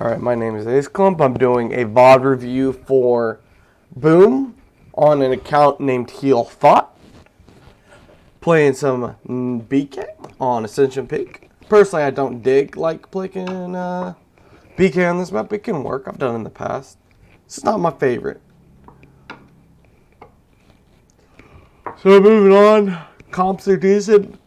Alright, my name is Ace Clump. I'm doing a VOD review for Boom on an account named BK Vod. Playing some BK on Ascension Peak. Personally, I don't dig like playing BK on this map. It can work. I've done it in the past. It's not my favorite. So moving on. Comps are decent.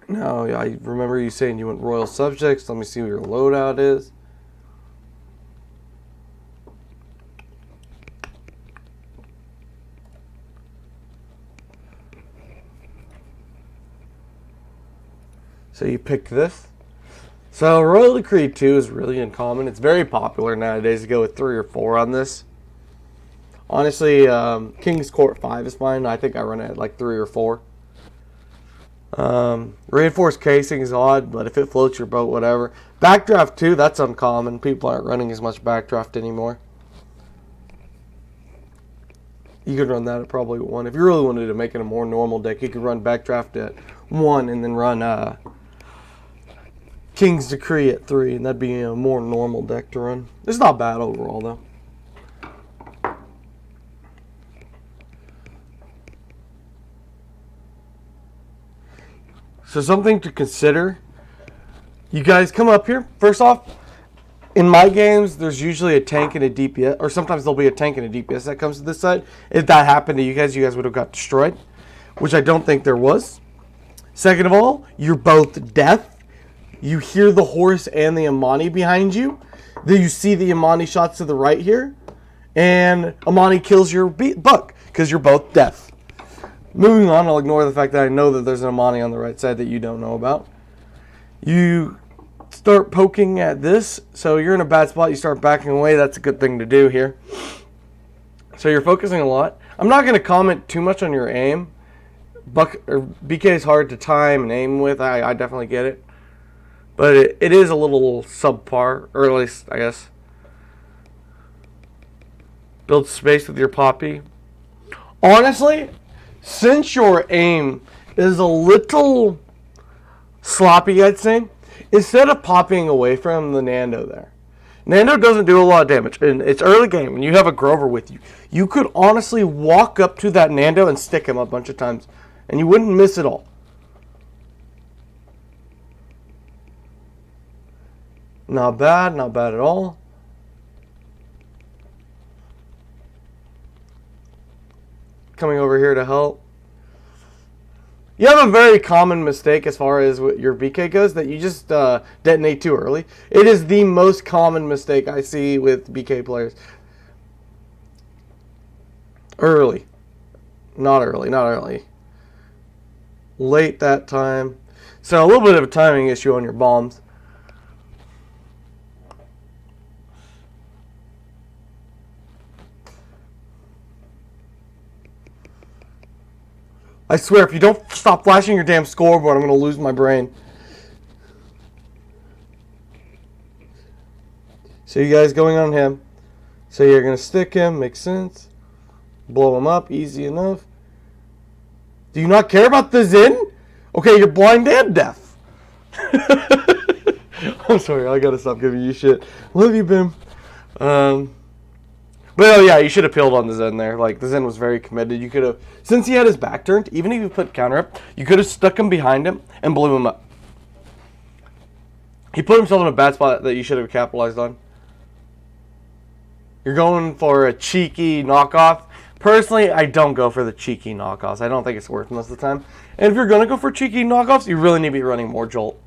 Now, I remember you saying you want Royal Subjects. Let me see what your loadout is. So you pick this. So Royal Decree 2 is really uncommon. It's very popular nowadays to go with 3 or 4 on this. Honestly, King's Court 5 is fine. I think I run it at like 3 or 4. Reinforced casing is odd, but if it floats your boat, whatever. Backdraft 2, that's uncommon. People aren't running as much backdraft anymore. You could run that at probably 1. If you really wanted to make it a more normal deck, you could run backdraft at 1 and then run King's Decree at 3, and that'd be a more normal deck to run. It's not bad overall, though. So something to consider. You guys come up here. First off, in my games, there's usually a tank and a DPS, or sometimes there'll be a tank and a DPS that comes to this side. If that happened to you guys would have got destroyed, which I don't think there was. Second of all, you're both death. You hear the horse and the Amani behind you. Then you see the Amani shots to the right here, and Amani kills your buck because you're both death. Moving on, I'll ignore the fact that I know that there's an Amani on the right side that you don't know about. You start poking at this, so you're in a bad spot. You start backing away. That's a good thing to do here. So you're focusing a lot. I'm not going to comment too much on your aim. BK is hard to time and aim with. I definitely get it. But it is a little subpar, or at least, I guess. Build space with your poppy. Honestly, since your aim is a little sloppy, I'd say, instead of popping away from the Nando there. Nando doesn't do a lot of damage, and it's early game, and you have a Grover with you. You could honestly walk up to that Nando and stick him a bunch of times, and you wouldn't miss it all. Not bad at all. Coming over here to help. You have a very common mistake as far as what your BK goes, that you just detonate too early. It is the most common mistake I see with BK players. Early. Not early. Late that time. So a little bit of a timing issue on your bombs. I swear, if you don't stop flashing your damn scoreboard, I'm going to lose my brain. So you guys going on him. So you're going to stick him. Makes sense. Blow him up. Easy enough. Do you not care about the Zin? Okay, you're blind and deaf. I'm sorry. I got to stop giving you shit. Love you, Bim. But oh yeah, you should have peeled on the Zen there. Like, the Zen was very committed. You could have, since he had his back turned, even if you put counter up, you could have stuck him behind him and blew him up. He put himself in a bad spot that you should have capitalized on. You're going for a cheeky knockoff. Personally, I don't go for the cheeky knockoffs. I don't think it's worth most of the time. And if you're going to go for cheeky knockoffs, you really need to be running more Jolt.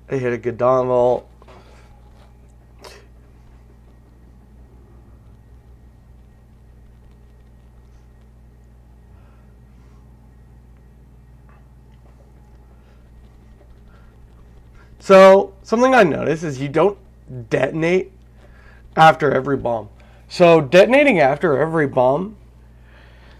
They hit a good Dawn Vault. So, something I noticed is you don't detonate after every bomb. So, detonating after every bomb,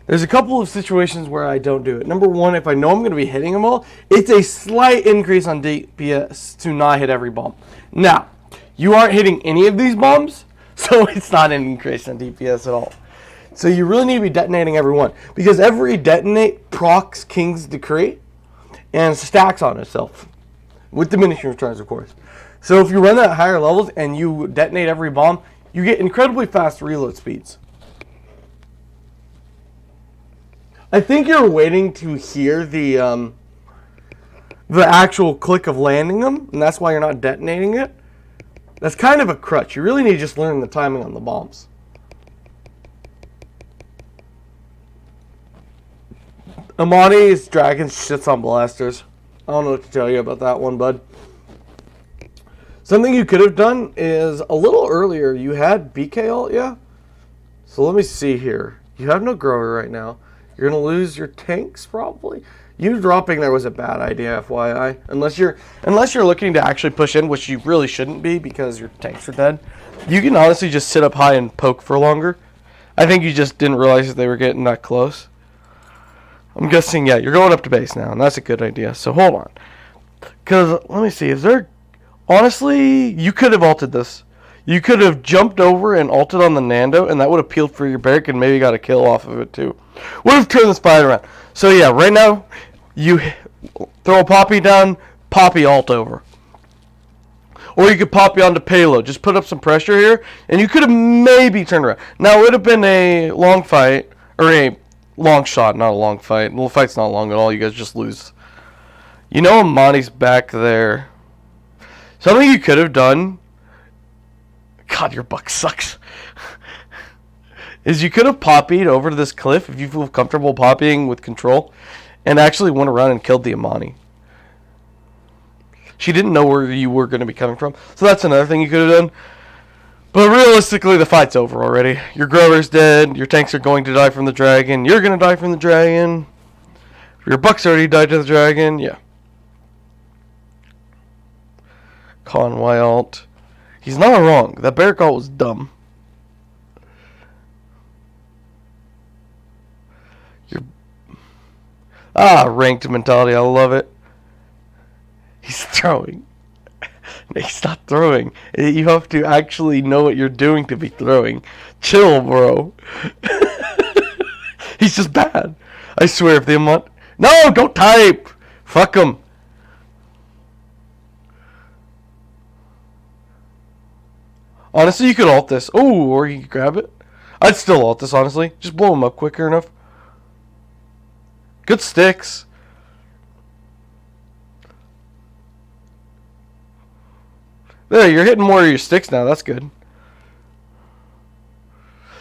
there's a couple of situations where I don't do it. Number one, if I know I'm going to be hitting them all, it's a slight increase on DPS to not hit every bomb. Now, You aren't hitting any of these bombs, so it's not an increase in DPS at all. So you really need to be detonating every one, because every detonate procs King's Decree and stacks on itself with diminishing returns, of course. So if you run that at higher levels and you detonate every bomb, you get incredibly fast reload speeds. I think you're waiting to hear the actual click of landing them, and that's why you're not detonating it. That's kind of a crutch. You really need to just learn the timing on the bombs. Amani's dragon shits on blasters. I don't know what to tell you about that one, bud. Something you could have done is a little earlier. You had BK ult, yeah? So let me see here. You have no grower right now. You're going to lose your tanks, probably. You dropping there was a bad idea, FYI. Unless you're looking to actually push in, which you really shouldn't be because your tanks are dead. You can honestly just sit up high and poke for longer. I think you just didn't realize that they were getting that close. I'm guessing, yeah, you're going up to base now, and that's a good idea. So hold on. Because, let me see, is there... Honestly, you could have ulted this. You could have jumped over and ulted on the Nando, and that would have peeled for your barrack and maybe got a kill off of it too. Would have turned the spider around. So yeah, right now, you throw a Poppy down, Poppy ult over. Or you could Poppy onto payload. Just put up some pressure here, and you could have maybe turned around. Now, it would have been a long fight, or a long shot, not a long fight. The fight's not long at all. You guys just lose. You know Amani's back there. Something you could have done... God, your buck sucks. Is you could have poppied over to this cliff if you feel comfortable poppying with control and actually went around and killed the Amani. She didn't know where you were going to be coming from. So that's another thing you could have done. But realistically, the fight's over already. Your grower's dead. Your tanks are going to die from the dragon. You're going to die from the dragon. Your buck's already died to the dragon. Yeah. Conway ult. He's not wrong. That barrack ult was dumb. Ranked mentality. I love it. He's throwing. He's not throwing. You have to actually know what you're doing to be throwing. Chill, bro. He's just bad. I swear, if they want... No, don't type! Fuck him. Honestly, you could ult this. Oh, or you could grab it. I'd still ult this, honestly. Just blow him up quicker enough. Good sticks. There, you're hitting more of your sticks now. That's good.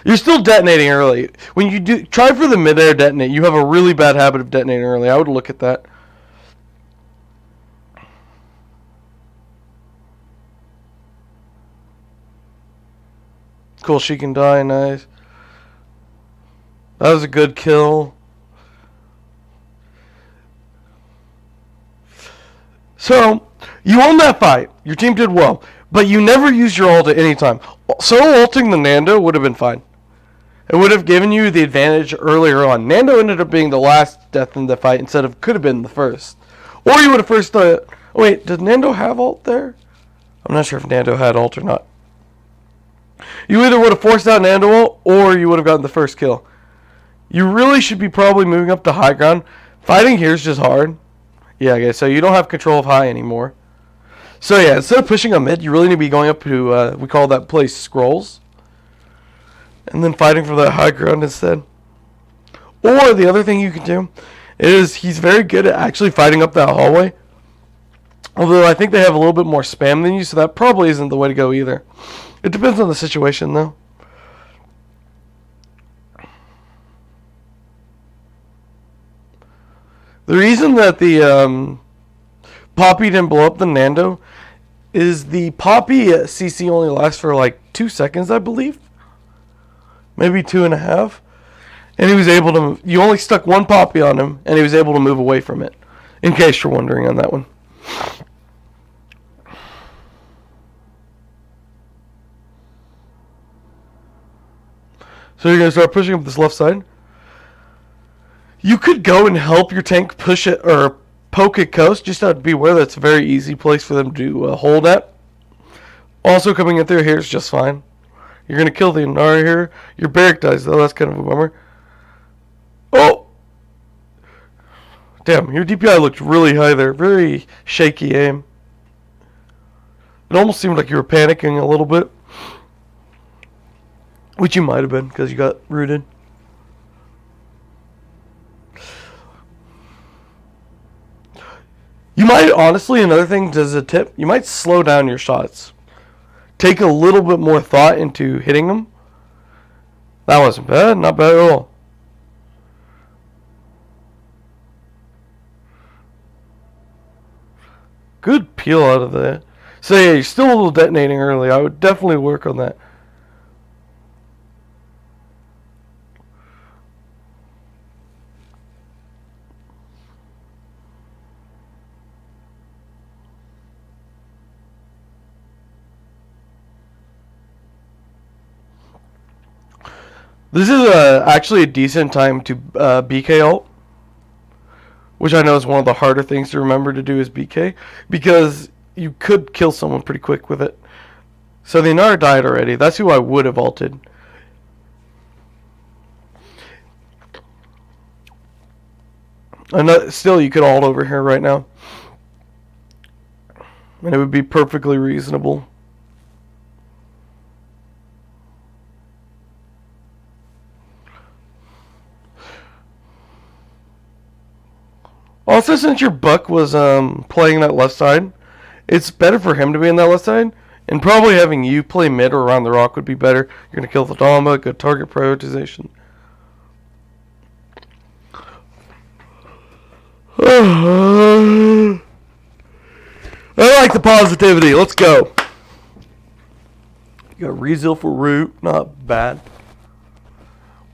You're still detonating early. When you do try for the mid-air detonate, you have a really bad habit of detonating early. I would look at that. Cool, she can die. Nice. That was a good kill. So, you won that fight. Your team did well. But you never used your ult at any time. Solo ulting the Nando would have been fine. It would have given you the advantage earlier on. Nando ended up being the last death in the fight instead of could have been the first. Or you would have first... wait, did Nando have ult there? I'm not sure if Nando had ult or not. You either would have forced out Nando ult or you would have gotten the first kill. You really should be probably moving up to high ground. Fighting here is just hard. Yeah, okay, so you don't have control of high anymore. So yeah, instead of pushing on mid, you really need to be going up to, we call that place scrolls. And then fighting for that high ground instead. Or the other thing you can do is he's very good at actually fighting up that hallway. Although I think they have a little bit more spam than you, so that probably isn't the way to go either. It depends on the situation, though. The reason that the Poppy didn't blow up the Nando is the Poppy CC only lasts for like 2 seconds, I believe. Maybe 2.5. And he was able to... You only stuck one Poppy on him, and he was able to move away from it. In case you're wondering on that one. So you're going to start pushing up this left side. You could go and help your tank push it or poke it coast. Just have to be aware that it's a very easy place for them to hold at. Also coming in through here is just fine. You're going to kill the Inara here. Your barrack dies, though. That's kind of a bummer. Oh! Damn, your DPI looked really high there. Very shaky aim. It almost seemed like you were panicking a little bit. Which you might have been, because you got rooted. You might, honestly, another thing as a tip, you might slow down your shots. Take a little bit more thought into hitting them. That wasn't bad. Not bad at all. Good peel out of that. So yeah, you're still a little detonating early. I would definitely work on that. This is actually a decent time to BK ult, which I know is one of the harder things to remember to do is BK, because you could kill someone pretty quick with it. So the Inara died already. That's who I would have ulted. And still, you could ult over here right now, and it would be perfectly reasonable. Also, since your Buck was playing that left side, it's better for him to be in that left side, and probably having you play mid or around the rock would be better. You're going to kill the Dama, good target prioritization. I like the positivity. Let's go. You got Rezeal for root. Not bad.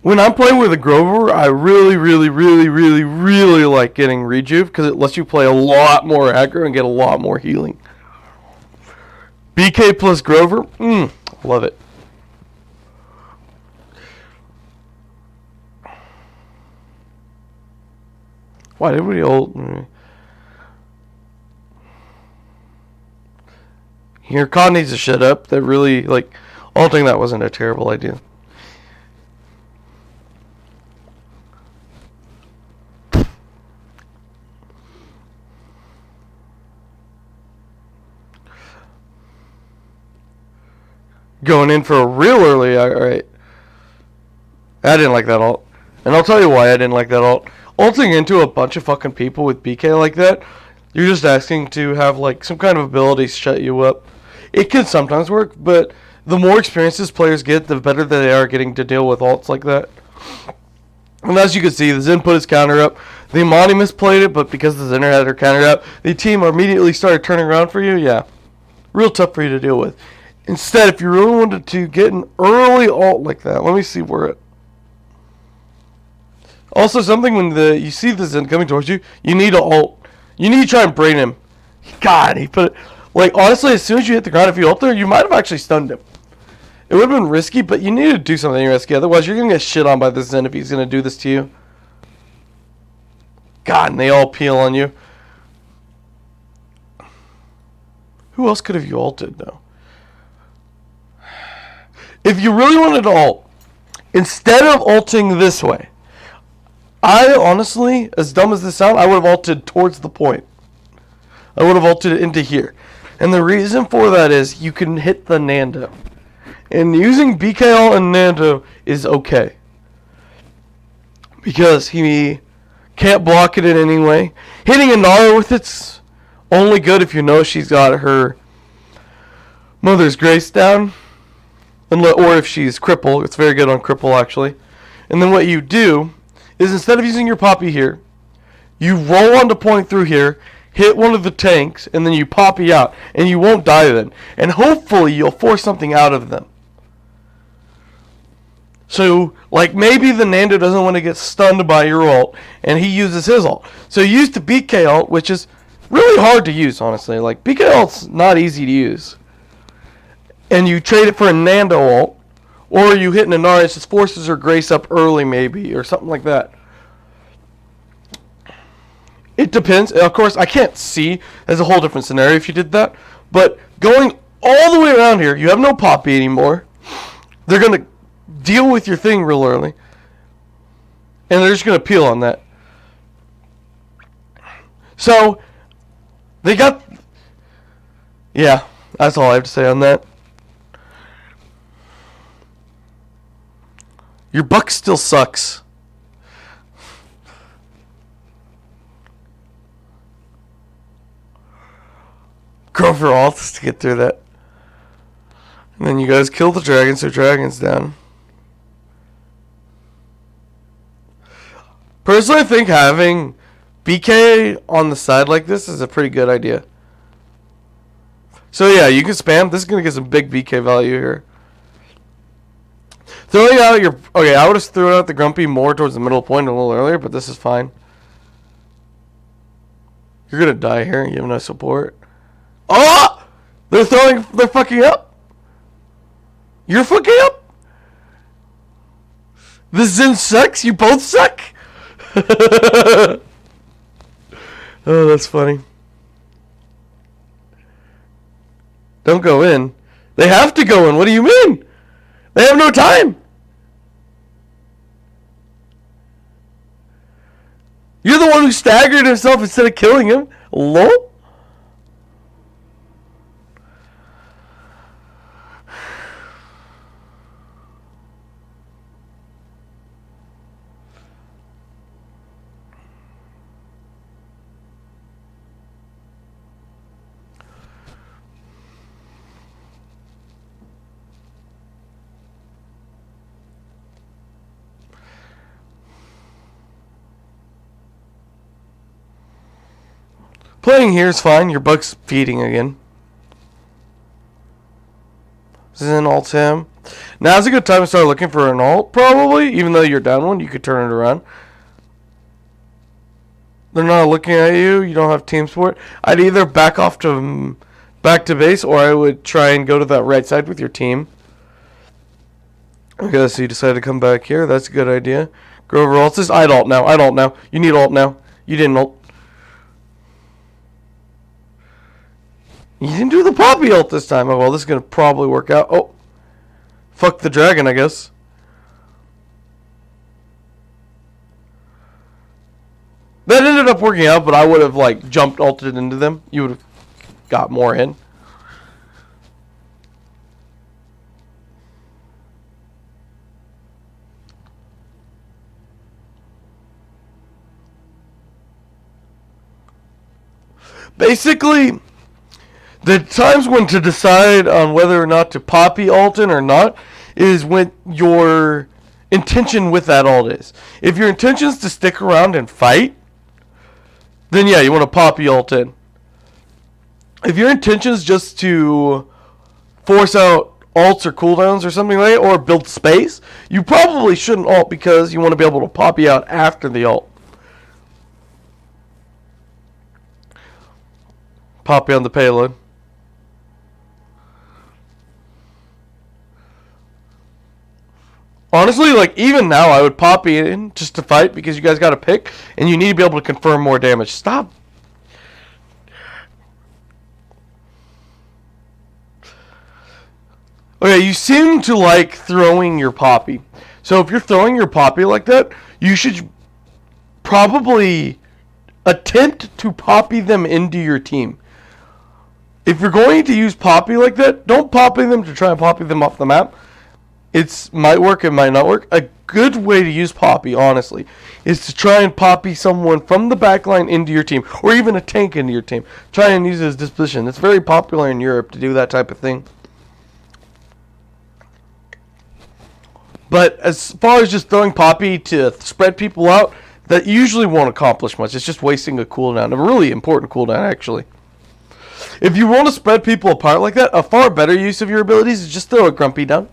When I'm playing with a Grover, I really like getting Rejuve because it lets you play a lot more aggro and get a lot more healing. BK plus Grover, love it. Why did we ult? Here, Con needs to shut up. That really, ulting that wasn't a terrible idea. Going in for a real early, alright. I didn't like that ult. And I'll tell you why I didn't like that ult. Ulting into a bunch of fucking people with BK like that, you're just asking to have some kind of ability shut you up. It can sometimes work, but the more experiences players get, the better they are getting to deal with ults like that. And as you can see, the Zen put his counter up. The Imani misplayed it, but because the Zenner had her counter up, the team immediately started turning around for you. Yeah, real tough for you to deal with. Instead, if you really wanted to get an early ult like that, let me see where it. Also, something when you see the Zen coming towards you, you need to ult. You need to try and brain him. God, he put it. Honestly, as soon as you hit the ground, if you ult there, you might have actually stunned him. It would have been risky, but you need to do something risky. Otherwise, you're going to get shit on by the Zen if he's going to do this to you. God, and they all peel on you. Who else could have you ulted, though? If you really wanted to ult, instead of ulting this way, I honestly, as dumb as this sounds, I would have ulted towards the point. I would have ulted into here. And the reason for that is you can hit the Nando. And using BK ult and Nando is okay. Because he can't block it in any way. Hitting a Nara with it's only good if you know she's got her Mother's Grace down. Or if she's cripple. It's very good on cripple, actually. And then what you do is instead of using your poppy here, you roll onto point through here, hit one of the tanks, and then you poppy out. And you won't die then. And hopefully you'll force something out of them. So, maybe the Nando doesn't want to get stunned by your ult, and he uses his ult. So you use the BK ult, which is really hard to use, honestly. BK ult's not easy to use. And you trade it for a Nando ult, or you hit an Inara, it just forces her Grace up early, maybe, or something like that. It depends. Of course, I can't see. There's a whole different scenario if you did that. But going all the way around here. You have no Poppy anymore. They're going to deal with your thing real early. And they're just going to peel on that. So, they got... Yeah, that's all I have to say on that. Your buck still sucks. Go for alts to get through that. And then you guys kill the dragon, so dragon's down. Personally, I think having BK on the side like this is a pretty good idea. So yeah, you can spam. This is going to get some big BK value here. Throwing out your... Okay, I would have thrown out the Grumpy more towards the middle point a little earlier, but this is fine. You're going to die here. You have no support. Oh! They're fucking up. You're fucking up. The Zen sucks. You both suck. Oh, that's funny. Don't go in. They have to go in. What do you mean? They have no time. You're the one who staggered himself instead of killing him. Lol. Playing here is fine. Your buck's feeding again. Zen ults him. Now's a good time to start looking for an ult, probably. Even though you're down one, you could turn it around. They're not looking at you. You don't have team support. I'd either back to base, or I would try and go to that right side with your team. Okay, so you decided to come back here. That's a good idea. Grover ults this. I'd ult now. I'd ult now. You need ult now. You didn't ult. You didn't do the Poppy ult this time. Oh, well, this is going to probably work out. Oh. Fuck the dragon, I guess. That ended up working out, but I would have, like, jumped ulted into them. You would have got more in. Basically... The times when to decide on whether or not to Poppy ult in or not is when your intention with that ult is. If your intention is to stick around and fight, then yeah, you want to Poppy ult in. If your intention is just to force out ults or cooldowns or something like that, or build space, you probably shouldn't ult because you want to be able to Poppy out after the ult. Poppy on the payload. Honestly, like, even now, I would Poppy in just to fight because you guys got to pick, and you need to be able to confirm more damage. Stop. Okay, you seem to like throwing your Poppy. So if you're throwing your Poppy like that, you should probably attempt to Poppy them into your team. If you're going to use Poppy like that, don't Poppy them to try and Poppy them off the map. It might work, it might not work. A good way to use Poppy, honestly, is to try and Poppy someone from the backline into your team, or even a tank into your team. Try and use it as disposition. It's very popular in Europe to do that type of thing. But as far as just throwing Poppy to spread people out, that usually won't accomplish much. It's just wasting a cooldown, a really important cooldown, actually. If you want to spread people apart like that, a far better use of your abilities is just throw a Grumpy down.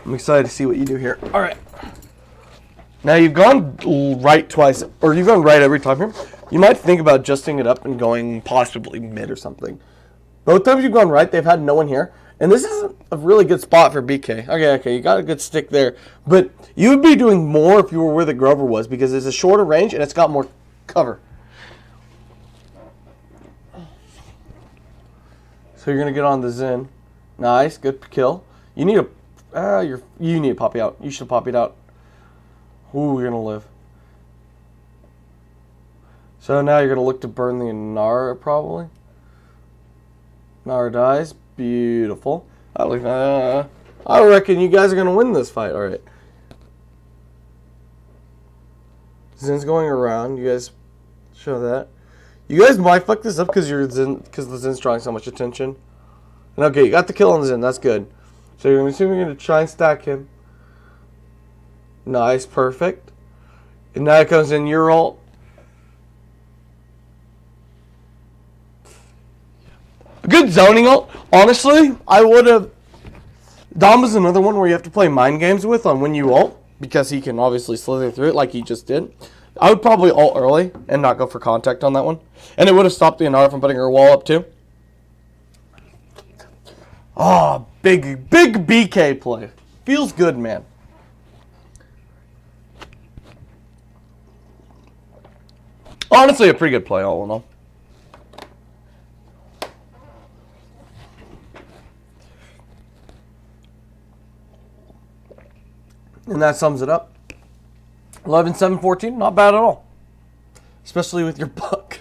I'm excited to see what you do here. All right. Now you've gone right twice, or you've gone right every time here. You might think about adjusting it up and going possibly mid or something. Both times you've gone right, they've had no one here, And this isn't a really good spot for BK. Okay, you got a good stick there. But you would be doing more if you were where the Grover was because it's a shorter range and it's got more cover. So you're going to get on the Zen. Nice, good kill. You need a... you need to pop it out. You should pop it out. Ooh, you're going to live. So now you're going to look to burn the Nara, probably. Nara dies. Beautiful. I reckon you guys are going to win this fight. All right. Zen's going around. You guys show that. You guys might fuck this up because the Zen's drawing so much attention. And okay, you got the kill on the Zen. That's good. So you're assuming you're going to try and stack him. Nice. Perfect. And now it comes in your ult. Good zoning ult. Honestly, I would have... Dom is another one where you have to play mind games with on when you ult. Because he can obviously slither through it like he just did. I would probably ult early and not go for contact on that one. And it would have stopped the Inara from putting her wall up too. Oh, big BK play. Feels good, man. Honestly, a pretty good play all in all. And that sums it up. 11, 7, 14, not bad at all. Especially with your buck.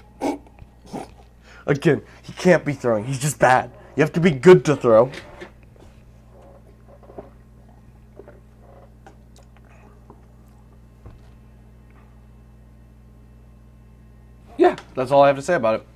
Again, he can't be throwing. He's just bad. You have to be good to throw. Yeah, that's all I have to say about it.